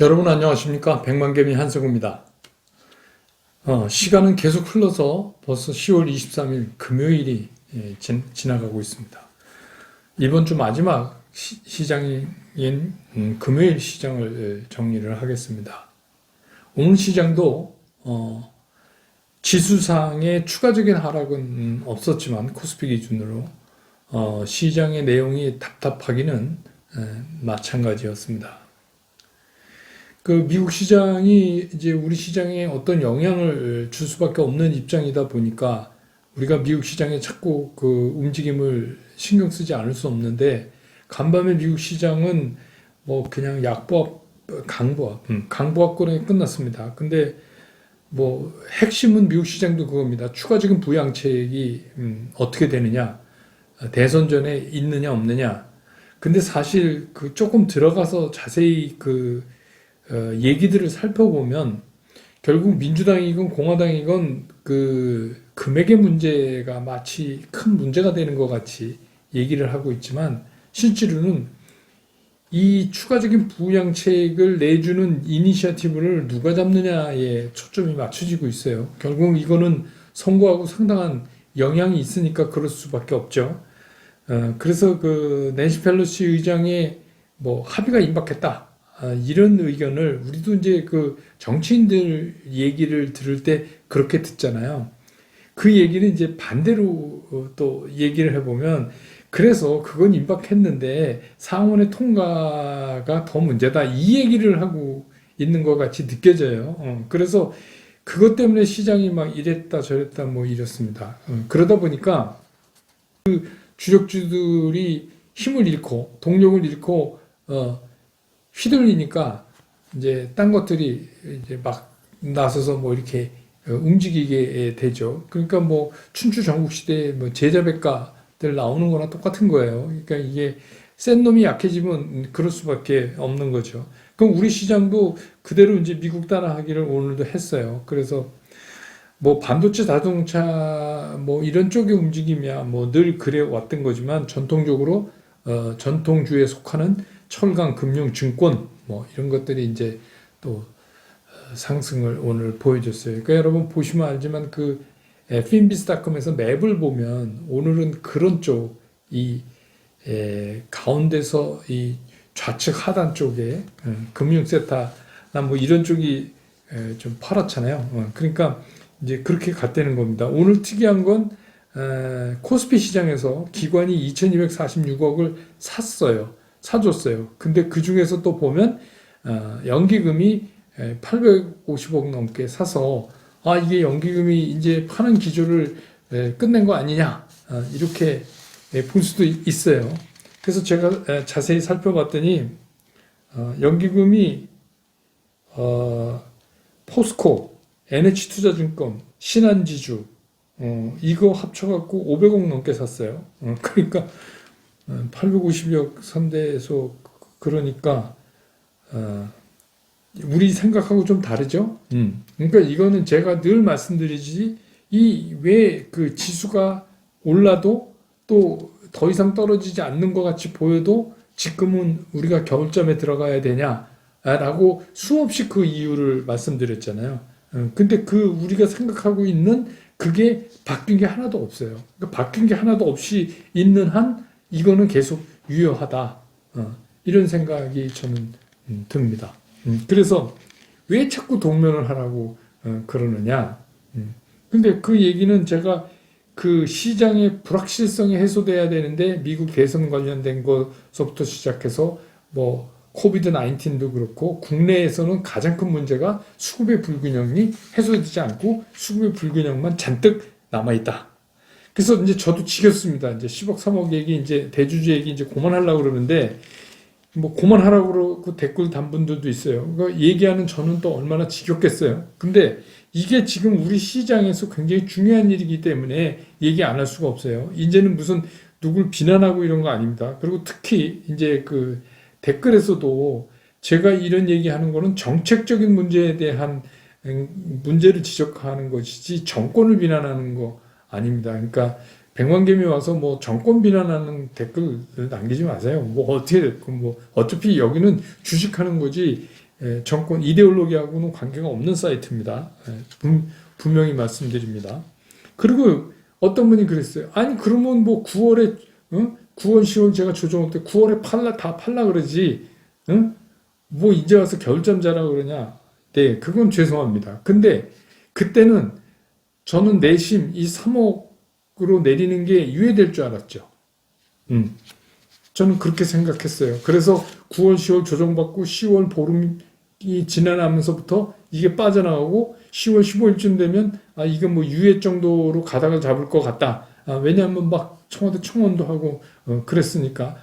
여러분 안녕하십니까? 백만개미 한석우입니다. 시간은 계속 흘러서 벌써 10월 23일 금요일이 지나가고 있습니다. 이번 주 마지막 시장인 금요일 시장을 정리를 하겠습니다. 오늘 시장도 지수상의 추가적인 하락은 없었지만 코스피 기준으로 시장의 내용이 답답하기는 마찬가지였습니다. 그 미국 시장이 이제 우리 시장에 어떤 영향을 줄 수밖에 없는 입장이다 보니까 우리가 미국 시장에 자꾸 그 움직임을 신경 쓰지 않을 수 없는데, 간밤에 미국 시장은 뭐 그냥 약보합, 강보합권에 끝났습니다. 근데 뭐 핵심은 미국 시장도 그겁니다. 추가적인 부양책이 어떻게 되느냐, 대선 전에 있느냐 없느냐. 근데 사실 그 조금 들어가서 자세히 얘기들을 살펴보면 결국 민주당이건 공화당이건 그 금액의 문제가 마치 큰 문제가 되는 것 같이 얘기를 하고 있지만, 실제로는 이 추가적인 부양책을 내주는 이니셔티브를 누가 잡느냐에 초점이 맞춰지고 있어요. 결국 이거는 선거하고 상당한 영향이 있으니까 그럴 수밖에 없죠. 그래서 그 낸시 펠로시 의장의 뭐 합의가 임박했다, 이런 의견을 우리도 이제 그 정치인들 얘기를 들을 때 그렇게 듣잖아요. 그 얘기는 이제 반대로 또 얘기를 해보면, 그래서 그건 임박했는데 상원의 통과가 더 문제다, 이 얘기를 하고 있는 것 같이 느껴져요. 그래서 그것 때문에 시장이 막 이랬다 저랬다 뭐 이렇습니다. 그러다 보니까 주력주들이 힘을 잃고 동력을 잃고 휘둘리니까 이제 딴 것들이 이제 막 나서서 뭐 이렇게 움직이게 되죠. 그러니까 뭐 춘추 전국시대에 뭐 제자백가들 나오는 거랑 똑같은 거예요. 그러니까 이게 센 놈이 약해지면 그럴 수밖에 없는 거죠. 그럼 우리 시장도 그대로 이제 미국 따라하기를 오늘도 했어요. 그래서 뭐 반도체, 자동차 뭐 이런 쪽의 움직임이야 뭐 늘 그래 왔던 거지만, 전통적으로 전통주에 속하는 철강, 금융, 증권 뭐 이런 것들이 이제 또 상승을 오늘 보여줬어요. 그러니까 여러분 보시면 알지만 그 finbiz.com에서 맵을 보면 오늘은 그런 쪽, 이 가운데서 이 좌측 하단 쪽에 금융세타나 뭐 이런 쪽이 좀 팔았잖아요. 그러니까 이제 그렇게 갔다는 겁니다. 오늘 특이한 건 코스피 시장에서 기관이 2246억을 사줬어요. 근데 그 중에서 또 보면 연기금이 850억 넘게 사서, 이게 연기금이 이제 파는 기조를 끝낸 거 아니냐, 이렇게 볼 수도 있어요. 그래서 제가 자세히 살펴봤더니 연기금이 포스코, NH투자증권, 신한지주 이거 합쳐갖고 500억 넘게 샀어요. 그러니까 850억 산대에서, 그러니까 우리 생각하고 좀 다르죠. 그러니까 이거는 제가 늘 말씀드리지, 이 왜 그 지수가 올라도 또 더 이상 떨어지지 않는 것 같이 보여도 지금은 우리가 겨울잠에 들어가야 되냐라고 수없이 그 이유를 말씀드렸잖아요. 근데 그 우리가 생각하고 있는 그게 바뀐 게 하나도 없어요. 그러니까 바뀐 게 하나도 없이 있는 한 이거는 계속 유효하다, 이런 생각이 저는 듭니다. 그래서 왜 자꾸 동면을 하라고 그러느냐. 근데 그 얘기는 제가 그 시장의 불확실성이 해소돼야 되는데, 미국 대선 관련된 것부터 시작해서 뭐 코비드 19도 그렇고, 국내에서는 가장 큰 문제가 수급의 불균형이 해소되지 않고 수급의 불균형만 잔뜩 남아있다. 그래서 이제 저도 지겹습니다. 이제 10억, 3억 얘기, 이제 대주주 얘기 이제 그만하려고 그러는데, 뭐 그만하라고 그러고 댓글 단 분들도 있어요. 그러니까 얘기하는 저는 또 얼마나 지겹겠어요. 근데 이게 지금 우리 시장에서 굉장히 중요한 일이기 때문에 얘기 안 할 수가 없어요. 이제는 무슨 누굴 비난하고 이런 거 아닙니다. 그리고 특히 이제 그 댓글에서도 제가 이런 얘기하는 거는 정책적인 문제에 대한 문제를 지적하는 것이지 정권을 비난하는 거 아닙니다. 그러니까 백만개미 와서 뭐 정권 비난하는 댓글 남기지 마세요. 뭐 어떻게 됐고, 뭐 어차피 여기는 주식하는 거지 정권 이데올로기하고는 관계가 없는 사이트입니다. 분명히 말씀드립니다. 그리고 어떤 분이 그랬어요. 아니 그러면 뭐 9월에 9월 10월 제가 조정할 때 9월에 다 팔라 그러지 뭐 이제 와서 겨울잠 자라 그러냐. 네, 그건 죄송합니다. 근데 그때는 저는 내심 이 3억으로 내리는 게 유예될 줄 알았죠. 저는 그렇게 생각했어요. 그래서 9월, 10월 조정받고 10월 보름이 지나면서부터 이게 빠져나가고 10월 15일쯤 되면 이게 뭐 유예 정도로 가닥을 잡을 것 같다. 왜냐하면 막 청와대 청원도 하고 그랬으니까.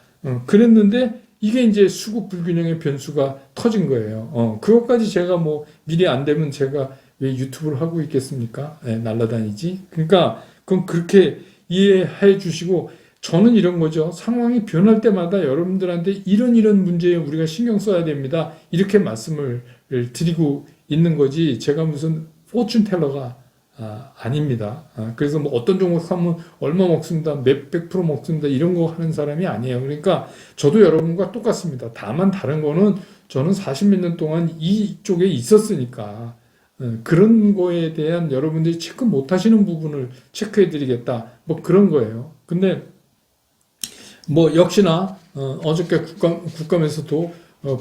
그랬는데 이게 이제 수급 불균형의 변수가 터진 거예요. 그것까지 제가 뭐 미리 안 되면 제가 왜 유튜브를 하고 있겠습니까? 날라다니지. 그러니까 그건 그렇게 이해해 주시고 저는 이런 거죠. 상황이 변할 때마다 여러분들한테 이런 문제에 우리가 신경 써야 됩니다. 이렇게 말씀을 드리고 있는 거지. 제가 무슨 포춘 텔러가 아닙니다. 그래서 뭐 어떤 종목 사면 얼마 먹습니다. 몇백 프로 먹습니다. 이런 거 하는 사람이 아니에요. 그러니까 저도 여러분과 똑같습니다. 다만 다른 거는 저는 40몇 년 동안 이쪽에 있었으니까 그런 거에 대한 여러분들이 체크 못 하시는 부분을 체크해 드리겠다. 뭐 그런 거예요. 근데 뭐 역시나 어저께 국감에서도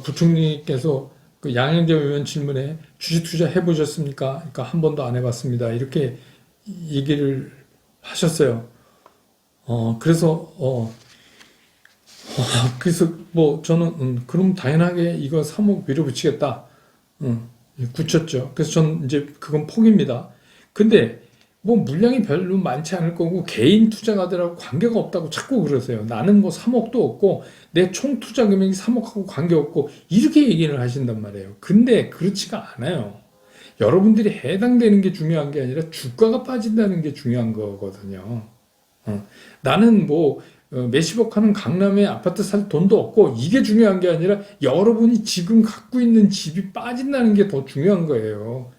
부총리께서 그 양현대 의원 질문에 주식 투자 해보셨습니까? 그러니까 한 번도 안 해봤습니다. 이렇게 얘기를 하셨어요. 그래서 뭐 저는 그럼 당연하게 이거 3억 밀어붙이겠다. 굳혔죠. 그래서 저는 이제 그건 포기입니다. 근데 뭐 물량이 별로 많지 않을 거고 개인 투자가들하고 관계가 없다고 자꾸 그러세요. 나는 뭐 3억도 없고 내 총 투자 금액이 3억하고 관계없고 이렇게 얘기를 하신단 말이에요. 근데 그렇지가 않아요. 여러분들이 해당되는 게 중요한 게 아니라 주가가 빠진다는 게 중요한 거거든요. 나는 뭐 몇십억 하는 강남에 아파트 살 돈도 없고 이게 중요한 게 아니라 여러분이 지금 갖고 있는 집이 빠진다는 게 더 중요한 거예요.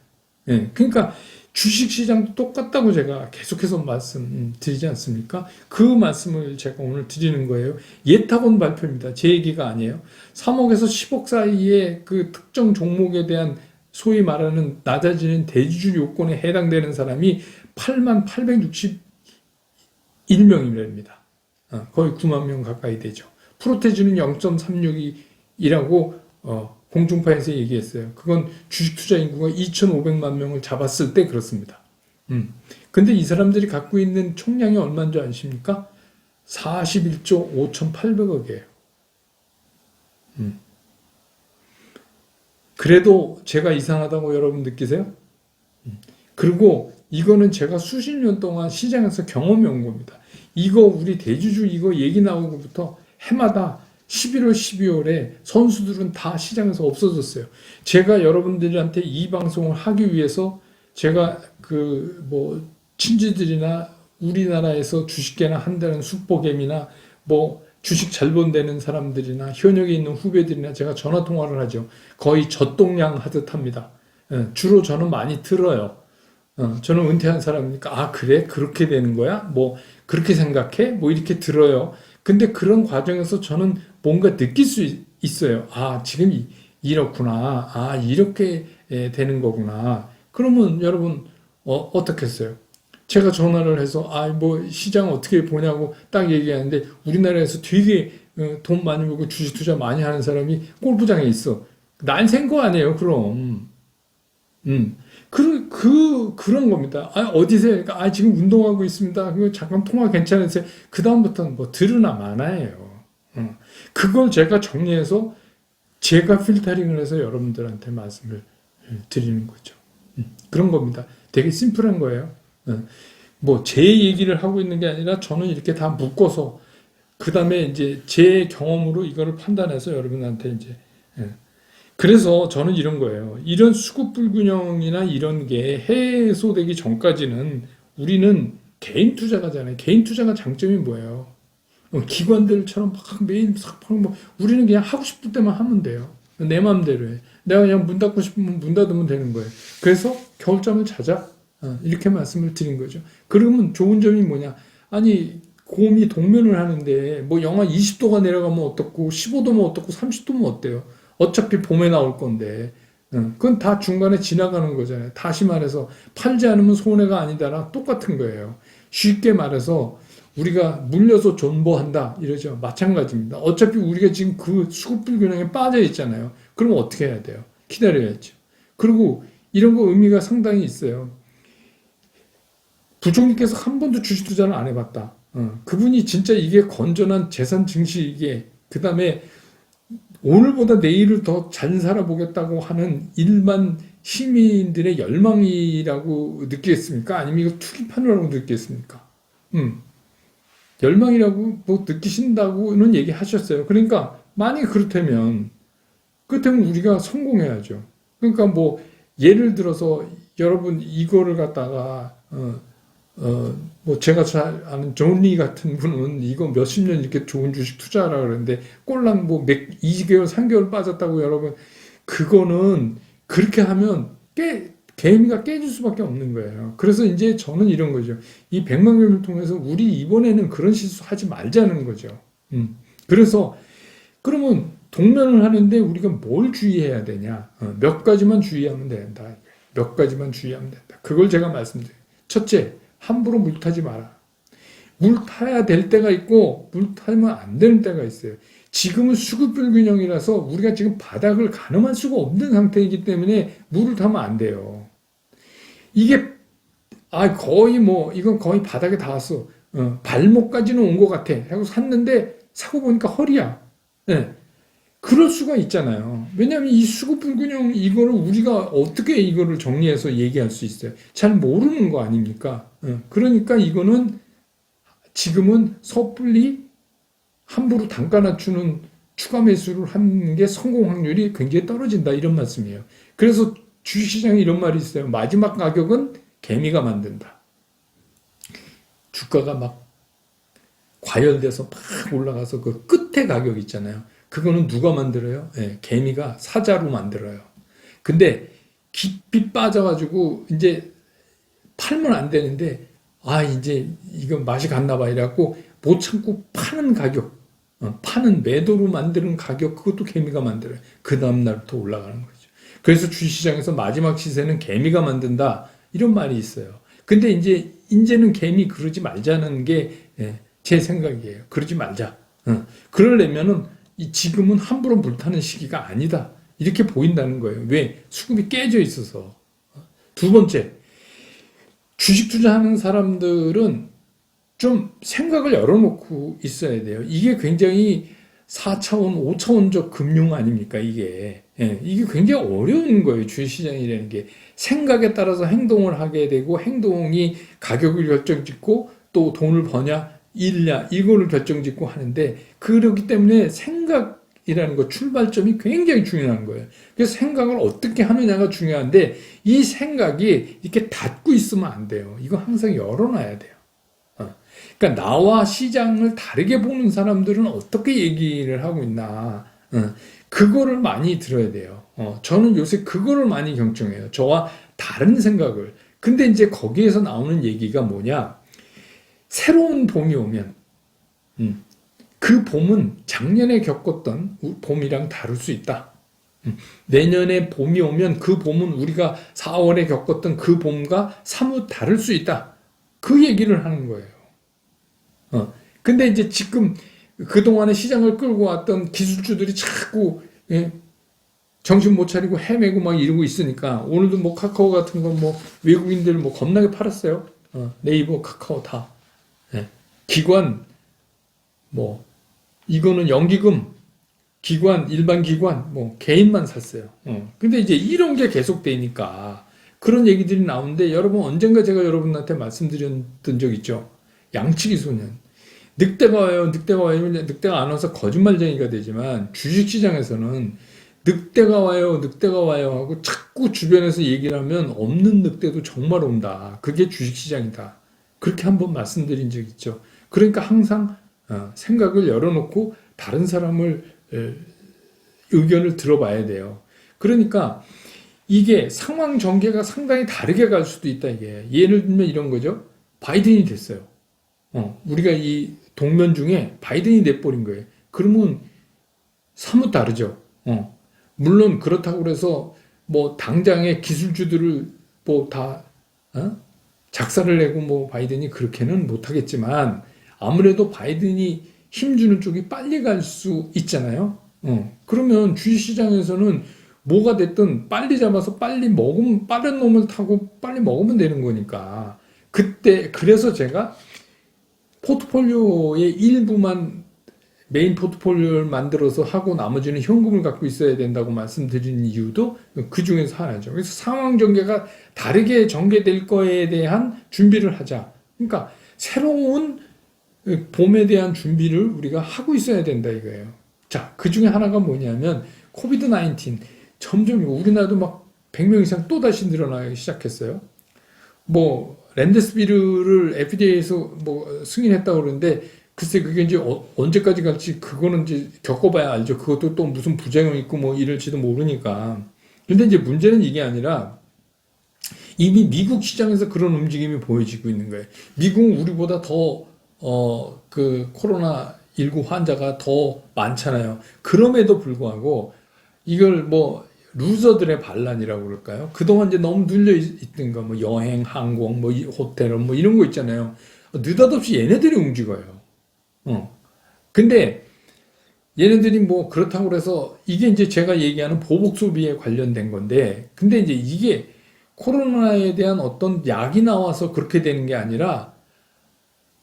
그러니까 주식시장도 똑같다고 제가 계속해서 말씀드리지 않습니까? 그 말씀을 제가 오늘 드리는 거예요. 예탁원 발표입니다. 제 얘기가 아니에요. 3억에서 10억 사이의 그 특정 종목에 대한 소위 말하는 낮아지는 대주주 요건에 해당되는 사람이 8만 861명이랍니다. 거의 9만 명 가까이 되죠. 프로테주는 0.36이라고 공중파에서 얘기했어요. 그건 주식 투자 인구가 2,500만 명을 잡았을 때 그렇습니다. 근데 이 사람들이 갖고 있는 총량이 얼마인 줄 아십니까? 41조 5,800억이에요. 그래도 제가 이상하다고 여러분 느끼세요? 그리고 이거는 제가 수십 년 동안 시장에서 경험해 온 겁니다. 이거 우리 대주주 이거 얘기 나오고부터 해마다 11월, 12월에 선수들은 다 시장에서 없어졌어요. 제가 여러분들한테 이 방송을 하기 위해서 제가 그 뭐 친지들이나 우리나라에서 주식계나 한다는 숙보개미나 뭐 주식 잘 본다는 사람들이나 현역에 있는 후배들이나 제가 전화 통화를 하죠. 거의 젖동량 하듯 합니다. 주로 저는 많이 들어요. 저는 은퇴한 사람이니까 그래? 그렇게 되는 거야? 뭐 그렇게 생각해? 뭐 이렇게 들어요. 근데 그런 과정에서 저는 뭔가 느낄 수 있어요. 지금 이렇구나. 이렇게 되는 거구나. 그러면 여러분 어떻게 했어요? 제가 전화를 해서 뭐 시장 어떻게 보냐고 딱 얘기하는데 우리나라에서 되게 돈 많이 벌고 주식 투자 많이 하는 사람이 골프장에 있어. 난생 거 아니에요, 그럼. 그런 겁니다. 어디세요? 그러니까, 지금 운동하고 있습니다. 잠깐 통화 괜찮으세요? 그다음부터는 뭐 들으나 마나예요. 그걸 제가 정리해서 제가 필터링을 해서 여러분들한테 말씀을 드리는 거죠. 그런 겁니다. 되게 심플한 거예요. 뭐 제 얘기를 하고 있는 게 아니라 저는 이렇게 다 묶어서 그 다음에 이제 제 경험으로 이거를 판단해서 여러분한테 이제 그래서 저는 이런 거예요. 이런 수급 불균형이나 이런 게 해소되기 전까지는 우리는 개인 투자가잖아요. 개인 투자가 장점이 뭐예요? 기관들처럼 막 매일 뭐 우리는 그냥 하고 싶을 때만 하면 돼요. 내 마음대로 해. 내가 그냥 문 닫고 싶으면 문 닫으면 되는 거예요. 그래서 겨울잠을 자자. 이렇게 말씀을 드린 거죠. 그러면 좋은 점이 뭐냐? 곰이 동면을 하는데 뭐 영하 20도가 내려가면 어떻고 15도면 어떻고 30도면 어때요? 어차피 봄에 나올 건데. 그건 다 중간에 지나가는 거잖아요. 다시 말해서 팔지 않으면 손해가 아니다랑 똑같은 거예요. 쉽게 말해서 우리가 물려서 존버한다 이러죠. 마찬가지입니다. 어차피 우리가 지금 그 수급 불균형에 빠져 있잖아요. 그럼 어떻게 해야 돼요? 기다려야죠. 그리고 이런 거 의미가 상당히 있어요. 부총리께서 한 번도 주식 투자를 안 해봤다. 그분이 진짜 이게 건전한 재산 증시 이게 그 다음에 오늘보다 내일을 더 잘 살아보겠다고 하는 일반 시민들의 열망이라고 느끼겠습니까? 아니면 이거 투기판이라고 느끼겠습니까? 열망이라고 뭐 느끼신다고는 얘기하셨어요. 그러니까 만약에 그렇다면 우리가 성공해야죠. 그러니까 뭐 예를 들어서 여러분 이거를 갖다가 뭐 제가 잘 아는 존리 같은 분은 이거 몇십 년 이렇게 좋은 주식 투자하라 그러는데 꼴랑 뭐 2개월, 3개월 빠졌다고 여러분 그거는 그렇게 하면 개미가 깨질 수밖에 없는 거예요. 그래서 이제 저는 이런 거죠. 이 백만경을 통해서 우리 이번에는 그런 실수 하지 말자는 거죠. 그래서 그러면 동면을 하는데 우리가 뭘 주의해야 되냐? 몇 가지만 주의하면 된다. 몇 가지만 주의하면 된다. 그걸 제가 말씀드려요. 첫째, 함부로 물 타지 마라. 물 타야 될 때가 있고 물 타면 안 되는 때가 있어요. 지금은 수급 불균형이라서 우리가 지금 바닥을 가늠할 수가 없는 상태이기 때문에 물을 타면 안 돼요. 이게 거의 뭐 이건 거의 바닥에 닿았어. 발목까지는 온 것 같아. 하고 샀는데 사고 보니까 허리야. 네. 그럴 수가 있잖아요. 왜냐하면 이 수급 불균형 이거를 우리가 어떻게 이거를 정리해서 얘기할 수 있어요? 잘 모르는 거 아닙니까? 그러니까 이거는 지금은 섣불리 함부로 단가 낮추는 추가 매수를 하는 게 성공 확률이 굉장히 떨어진다 이런 말씀이에요. 그래서 주식시장에 이런 말이 있어요. 마지막 가격은 개미가 만든다. 주가가 막 과열돼서 막 올라가서 그 끝에 가격 있잖아요. 그거는 누가 만들어요? 네, 개미가 사자로 만들어요. 근데 깊이 빠져가지고 이제 팔면 안 되는데 이제 이거 맛이 갔나 봐 이래갖고 못 참고 파는 가격, 파는 매도로 만드는 가격 그것도 개미가 만들어요. 그 다음날부터 올라가는 거죠. 그래서 주식시장에서 마지막 시세는 개미가 만든다 이런 말이 있어요. 근데 이제는 개미 그러지 말자는 게 제 생각이에요. 그러지 말자. 그러려면은 지금은 함부로 물타는 시기가 아니다. 이렇게 보인다는 거예요. 왜? 수급이 깨져 있어서. 두 번째, 주식 투자하는 사람들은 좀 생각을 열어놓고 있어야 돼요. 이게 굉장히 4차원, 5차원적 금융 아닙니까, 이게. 이게 굉장히 어려운 거예요, 주식시장이라는 게. 생각에 따라서 행동을 하게 되고, 행동이 가격을 결정짓고, 또 돈을 버냐, 잃냐, 이거를 결정짓고 하는데, 그렇기 때문에 생각이라는 거, 출발점이 굉장히 중요한 거예요. 그래서 생각을 어떻게 하느냐가 중요한데, 이 생각이 이렇게 닫고 있으면 안 돼요. 이거 항상 열어놔야 돼요. 그러니까 나와 시장을 다르게 보는 사람들은 어떻게 얘기를 하고 있나, 그거를 많이 들어야 돼요. 저는 요새 그거를 많이 경청해요. 저와 다른 생각을. 근데 이제 거기에서 나오는 얘기가 뭐냐, 새로운 봄이 오면, 그 봄은 작년에 겪었던 봄이랑 다를 수 있다. 내년에 봄이 오면 그 봄은 우리가 4월에 겪었던 그 봄과 사뭇 다를 수 있다. 그 얘기를 하는 거예요. 근데 이제 지금 그동안에 시장을 끌고 왔던 기술주들이 자꾸 정신 못 차리고 헤매고 막 이러고 있으니까 오늘도 뭐 카카오 같은 거 뭐 외국인들 뭐 겁나게 팔았어요. 네이버, 카카오 다. 기관 뭐 이거는 연기금, 기관, 일반 기관, 뭐 개인만 샀어요. 근데 이제 이런 게 계속되니까 그런 얘기들이 나오는데 여러분 언젠가 제가 여러분한테 말씀드렸던 적 있죠. 양치기 소년. 늑대가 와요, 늑대가 와요. 늑대가 안 와서 거짓말쟁이가 되지만 주식시장에서는 늑대가 와요, 늑대가 와요 하고 자꾸 주변에서 얘기를 하면 없는 늑대도 정말 온다. 그게 주식시장이다. 그렇게 한번 말씀드린 적 있죠. 그러니까 항상 생각을 열어놓고 다른 사람을 의견을 들어봐야 돼요. 그러니까 이게 상황 전개가 상당히 다르게 갈 수도 있다. 이게 예를 들면 이런 거죠. 바이든이 됐어요. 우리가 이 동면 중에 바이든이 내버린 거예요. 그러면 사뭇 다르죠. 물론 그렇다고 그래서 뭐 당장의 기술주들을 뭐 다 작사를 내고 뭐 바이든이 그렇게는 못하겠지만 아무래도 바이든이 힘주는 쪽이 빨리 갈 수 있잖아요. 그러면 주식시장에서는 뭐가 됐든 빨리 잡아서 빨리 먹으면 빠른 놈을 타고 빨리 먹으면 되는 거니까 그때 그래서 제가 포트폴리오의 일부만 메인 포트폴리오를 만들어서 하고 나머지는 현금을 갖고 있어야 된다고 말씀드리는 이유도 그 중에서 하나죠. 그래서 상황 전개가 다르게 전개될 거에 대한 준비를 하자. 그러니까 새로운 봄에 대한 준비를 우리가 하고 있어야 된다 이거예요. 자, 그 중에 하나가 뭐냐면 코비드 19 점점 우리나라도 막 100명 이상 또 다시 늘어나기 시작했어요. 뭐 렌데스비르를 FDA에서 뭐 승인했다고 그러는데 글쎄 그게 이제 언제까지 갈지 그거는 이제 겪어봐야 알죠. 그것도 또 무슨 부작용 있고 뭐 이럴지도 모르니까. 근데 이제 문제는 이게 아니라 이미 미국 시장에서 그런 움직임이 보여지고 있는 거예요. 미국은 우리보다 더 그 코로나19 환자가 더 많잖아요. 그럼에도 불구하고 이걸 뭐 루저들의 반란이라고 그럴까요? 그동안 이제 너무 눌려 있던 거, 뭐 여행, 항공, 뭐 호텔, 뭐 이런 거 있잖아요. 느닷없이 얘네들이 움직여요. 근데 얘네들이 뭐 그렇다고 그래서 이게 이제 제가 얘기하는 보복 소비에 관련된 건데, 근데 이제 이게 코로나에 대한 어떤 약이 나와서 그렇게 되는 게 아니라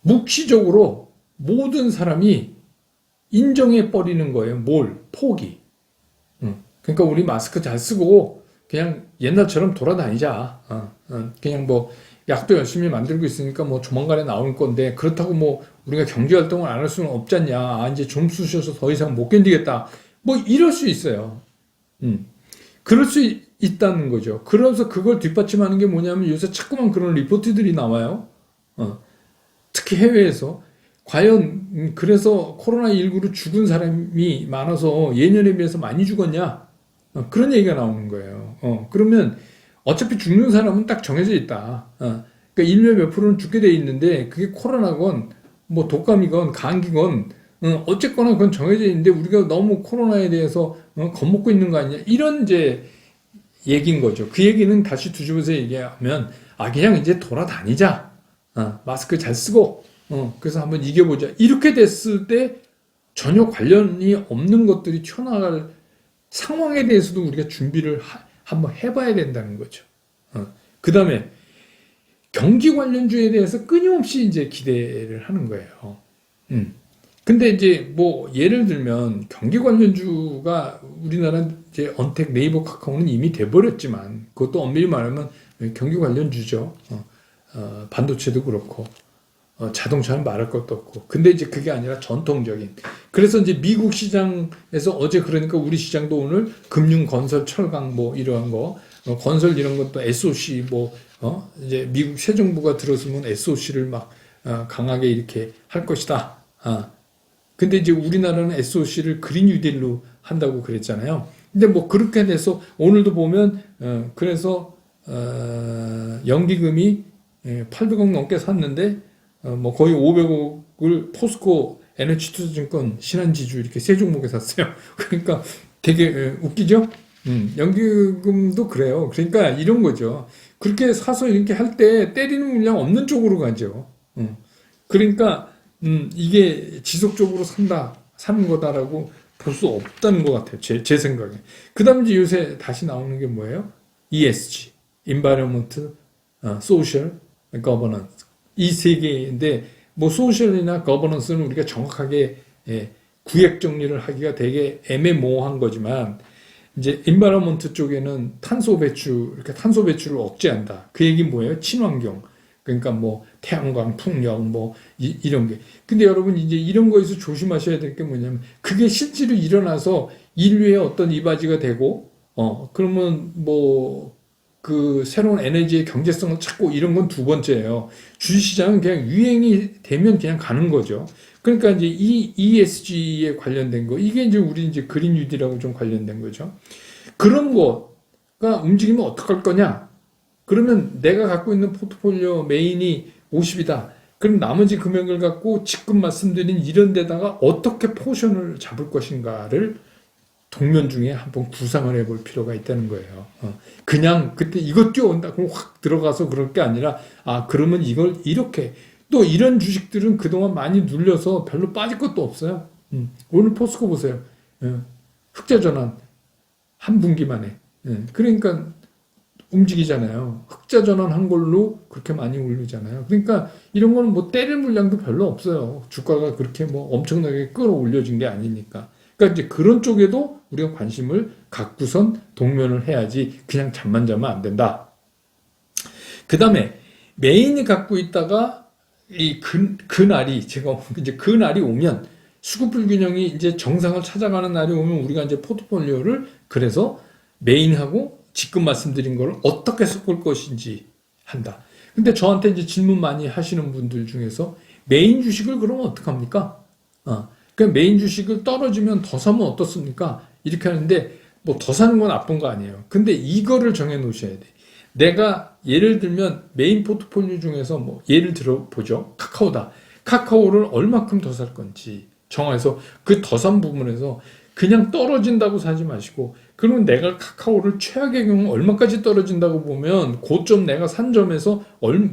묵시적으로 모든 사람이 인정해 버리는 거예요. 포기. 그러니까 우리 마스크 잘 쓰고 그냥 옛날처럼 돌아다니자. 그냥 뭐 약도 열심히 만들고 있으니까 뭐 조만간에 나올 건데 그렇다고 뭐 우리가 경제 활동을 안 할 수는 없지 않냐. 이제 좀 쑤셔서 더 이상 못 견디겠다. 뭐 이럴 수 있어요. 그럴 수 있다는 거죠. 그래서 그걸 뒷받침하는 게 뭐냐면 요새 자꾸만 그런 리포트들이 나와요. 특히 해외에서 과연 그래서 코로나19로 죽은 사람이 많아서 예년에 비해서 많이 죽었냐? 그런 얘기가 나오는 거예요. 그러면 어차피 죽는 사람은 딱 정해져 있다. 그러니까 인류의 몇 프로는 죽게 돼 있는데 그게 코로나건 뭐 독감이건 감기건 어쨌거나 그건 정해져 있는데 우리가 너무 코로나에 대해서 겁먹고 있는 거 아니냐? 이런 이제 얘기인 거죠. 그 얘기는 다시 뒤집어서 얘기하면 그냥 이제 돌아다니자. 마스크 잘 쓰고 그래서 한번 이겨보자. 이렇게 됐을 때 전혀 관련이 없는 것들이 튀어나갈 상황에 대해서도 우리가 준비를 한번 해봐야 된다는 거죠. 그 다음에 경기 관련주에 대해서 끊임없이 이제 기대를 하는 거예요. 근데 이제 뭐 예를 들면 경기 관련주가 우리나라 이제 언택 네이버 카카오는 이미 돼버렸지만 그것도 엄밀히 말하면 경기 관련주죠. 반도체도 그렇고 자동차는 말할 것도 없고. 근데 이제 그게 아니라 전통적인. 그래서 이제 미국 시장에서 어제 그러니까 우리 시장도 오늘 금융, 건설, 철강 뭐 이러한 거, 건설 이런 것도 SOC 뭐 이제 미국 새 정부가 들어서면 SOC를 막 강하게 이렇게 할 것이다. 근데 이제 우리나라는 SOC를 그린 뉴딜로 한다고 그랬잖아요. 근데 뭐 그렇게 돼서 오늘도 보면 그래서 연기금이 800억 넘게 샀는데 뭐 거의 500억을 포스코 NH투자증권 신한지주 이렇게 세 종목에 샀어요. 그러니까 되게 웃기죠? 연기금도 그래요. 그러니까 이런 거죠. 그렇게 사서 이렇게 할 때 때리는 물량 없는 쪽으로 가죠. 그러니까 이게 지속적으로 사는 거다라고 볼 수 없다는 것 같아요. 제 생각에. 그 다음에 이제 요새 다시 나오는 게 뭐예요? ESG, Environment, Social, Governance. 이 세 개인데, 뭐, 소셜이나 거버넌스는 우리가 정확하게, 구획 정리를 하기가 되게 애매모호한 거지만, 이제, 인바이러먼트 쪽에는 이렇게 탄소 배출을 억제한다. 그 얘기는 뭐예요? 친환경. 그러니까 뭐, 태양광, 풍력, 뭐, 이런 게. 근데 여러분, 이제 이런 거에서 조심하셔야 될 게 뭐냐면, 그게 실제로 일어나서 인류의 어떤 이바지가 되고, 그러면 뭐, 그 새로운 에너지의 경제성을 찾고 이런 건 두 번째예요. 주식시장은 그냥 유행이 되면 그냥 가는 거죠. 그러니까 이제 이 ESG에 관련된 거, 이게 이제 우리 이제 그린 뉴딜하고 좀 관련된 거죠. 그런 거가 움직이면 어떡할 거냐? 그러면 내가 갖고 있는 포트폴리오 메인이 50이다. 그럼 나머지 금액을 갖고 지금 말씀드린 이런 데다가 어떻게 포션을 잡을 것인가를 동면 중에 한번 구상을 해볼 필요가 있다는 거예요. 그냥 그때 이거 뛰어온다 그럼 확 들어가서 그럴 게 아니라 그러면 이걸 이렇게 또 이런 주식들은 그동안 많이 눌려서 별로 빠질 것도 없어요. 오늘 포스코 보세요. 흑자 전환 한 분기 만에. 그러니까 움직이잖아요. 흑자 전환한 걸로 그렇게 많이 올리잖아요. 그러니까 이런 거는 뭐 때릴 물량도 별로 없어요. 주가가 그렇게 뭐 엄청나게 끌어올려진 게 아니니까. 그러니까 이제 그런 쪽에도 우리가 관심을 갖고선 동면을 해야지 그냥 잠만 자면 안 된다. 그 다음에 메인이 갖고 있다가 그날이 제가 이제 그날이 오면 수급 불균형이 이제 정상을 찾아가는 날이 오면 우리가 이제 포트폴리오를 그래서 메인하고 지금 말씀드린 걸 어떻게 섞을 것인지 한다. 근데 저한테 이제 질문 많이 하시는 분들 중에서 메인 주식을 그러면 어떡합니까? 그러니까 메인 주식을 떨어지면 더 사면 어떻습니까? 이렇게 하는데 뭐 더 사는 건 나쁜 거 아니에요. 근데 이거를 정해 놓으셔야 돼. 내가 예를 들면 메인 포트폴리오 중에서 뭐 예를 들어 보죠. 카카오다. 카카오를 얼마큼 더 살 건지 정해서 그 더 산 부분에서 그냥 떨어진다고 사지 마시고 그러면 내가 카카오를 최악의 경우 얼마까지 떨어진다고 보면 고점 내가 산 점에서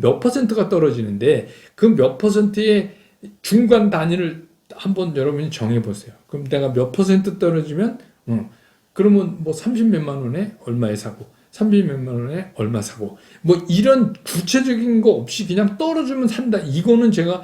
몇 퍼센트가 떨어지는데 그 몇 퍼센트의 중간 단위를 한번 여러분이 정해보세요. 그럼 내가 몇 퍼센트 떨어지면 그러면 뭐 30몇만 원에 얼마에 사고 30몇만 원에 얼마 사고 뭐 이런 구체적인 거 없이 그냥 떨어지면 산다. 이거는 제가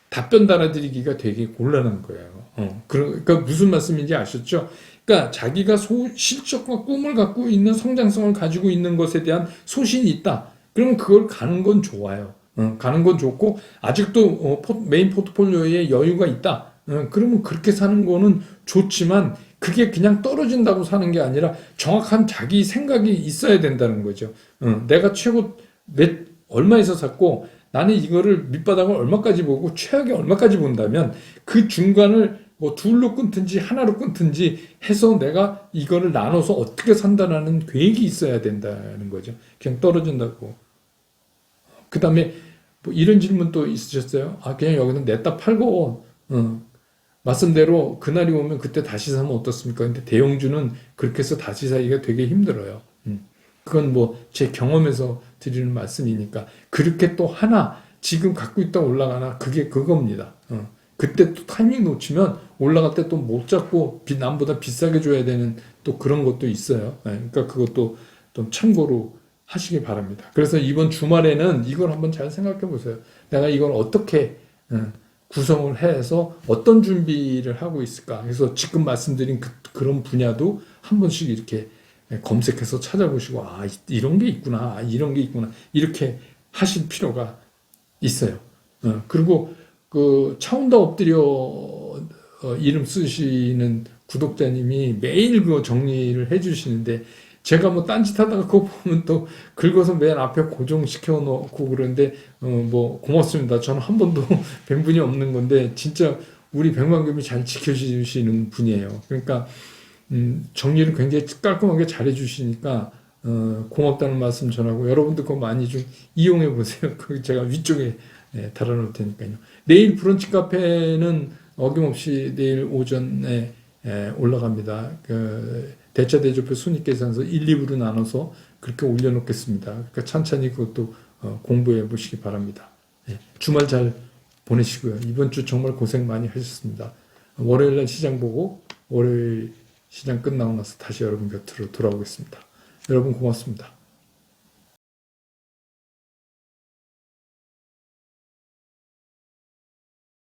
답변 달아드리기가 되게 곤란한 거예요. 그러니까 무슨 말씀인지 아셨죠? 그러니까 자기가 실적과 꿈을 갖고 있는 성장성을 가지고 있는 것에 대한 소신이 있다. 그러면 그걸 가는 건 좋아요. 가는 건 좋고 아직도 메인 포트폴리오에 여유가 있다. 그러면 그렇게 사는 거는 좋지만 그게 그냥 떨어진다고 사는 게 아니라 정확한 자기 생각이 있어야 된다는 거죠. 내가 최고 얼마에서 샀고 나는 이거를 밑바닥을 얼마까지 보고 최악의 얼마까지 본다면 그 중간을 뭐 둘로 끊든지 하나로 끊든지 해서 내가 이거를 나눠서 어떻게 산다라는 계획이 있어야 된다는 거죠. 그냥 떨어진다고. 그 다음에 뭐 이런 질문 또 있으셨어요? 그냥 여기는 냈다 팔고 말씀대로 그날이 오면 그때 다시 사면 어떻습니까? 근데 대형주는 그렇게 해서 다시 사기가 되게 힘들어요. 그건 뭐 제 경험에서 드리는 말씀이니까 그렇게 또 하나 지금 갖고 있다 올라가나 그게 그겁니다. 그때 또 타이밍 놓치면 올라갈 때 또 못 잡고 남보다 비싸게 줘야 되는 또 그런 것도 있어요. 그러니까 그것도 좀 참고로 하시기 바랍니다. 그래서 이번 주말에는 이걸 한번 잘 생각해 보세요. 내가 이걸 어떻게 구성을 해서 어떤 준비를 하고 있을까. 그래서 지금 말씀드린 그런 분야도 한 번씩 이렇게 검색해서 찾아보시고 이런 게 있구나. 이런 게 있구나. 이렇게 하실 필요가 있어요. 그리고 그 차온다 엎드려 이름 쓰시는 구독자님이 매일 그 정리를 해주시는데 제가 뭐 딴짓 하다가 그거 보면 또 긁어서 맨 앞에 고정시켜 놓고 그러는데 뭐 고맙습니다. 저는 한 번도 뵌 분이 없는 건데 진짜 우리 백만금이 잘 지켜주시는 분이에요. 그러니까 정리를 굉장히 깔끔하게 잘 해주시니까 고맙다는 말씀 전하고 여러분도 그거 많이 좀 이용해 보세요. 그 제가 위쪽에 달아놓을 테니까요. 내일 브런치 카페는 어김없이 내일 오전에 올라갑니다. 그 대차 대조표 손익계산서 1, 2부로 나눠서 그렇게 올려놓겠습니다. 그러니까 천천히 그것도 공부해 보시기 바랍니다. 주말 잘 보내시고요. 이번 주 정말 고생 많이 하셨습니다. 월요일날 시장 보고 월요일 시장 끝나고 나서 다시 여러분 곁으로 돌아오겠습니다. 여러분 고맙습니다.